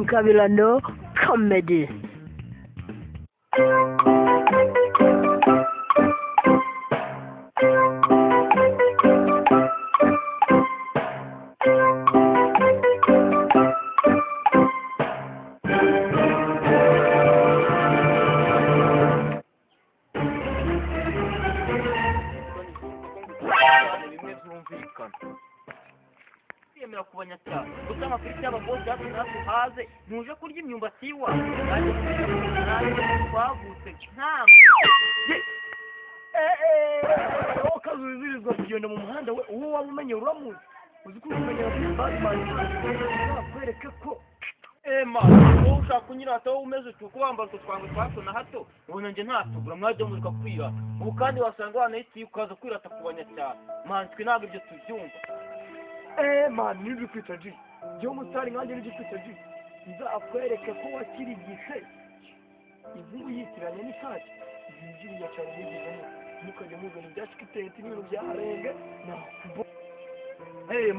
Nkabilano Comedy. Yemera kubanyatya gusa amafiriti y'ababosi hafi natwe haze ntuje kurya imyumbati iwa nanjye twavutse ntabwo ukazuzirizwa kugenda mu muhanda we uwo waba umenye uramuzi uzi ko umenyera kuri Batman nakwereke ko ema wowe ushaka kunyirata wowe umeze uko wambara utwo twangwe twa hato na hato ubona njye ntatugura mwajya murika kwira ubu kandi wasanga wanahitiye ukaza kwirata ku banyatya manswe ntabwo ibyo tubyumva man nibi kwita G byo mutari nkanjye nibi kwita G nzakwereke ko wakiri igihe ivubu yitiranye n'isake yinjiriye cyane n'igihano mukajya muzana ibyacu kitenti n'ibintu byaharenge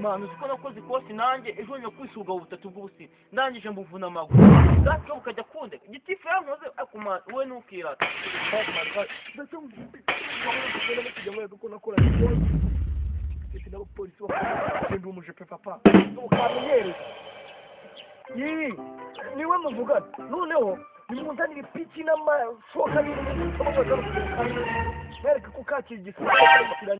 man uzi ko nakoze ikosi nanjye ejo njya kwisuga ubutatu bw'ubusi ndangije mbuvuna amaguru gato ukajya kunde igitifu yankoze akuma we ntukirata ko nakora iti n'abapolisi bakagenda umujepe papa ukamenyereye niwe muvugana noneho nimuzanire ipiki n'amashoka bereke ko kakira igisirikare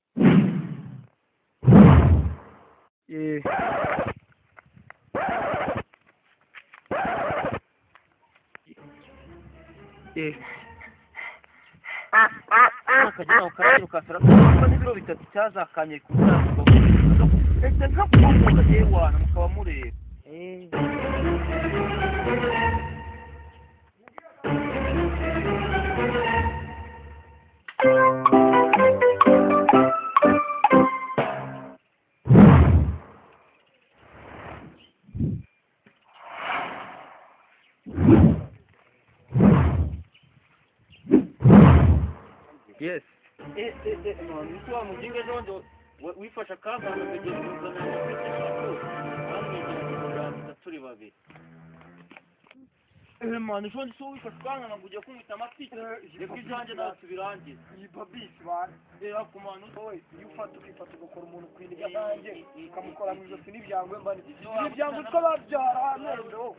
akagera ukajya ukasara kuko n'ibiro bitatu cyazakanye ku nzego ese nkakuvuga yewana mukaba mureba yes isi wa mujinga ejo wifasha akagana ukagenda uzana n'akwiteshatu turi babiri man ejo ndi so wifasha akagana ngo ujye kumwita amatike reka ibyanjye nawe tubirangize iyi babisi bana ku muntu wowe iyo ufata ukifata ugakora umuntu kwiniga nanjye ukamukora mu ijosi n'ibyangwe mbani ibyangwe twababyara amenyo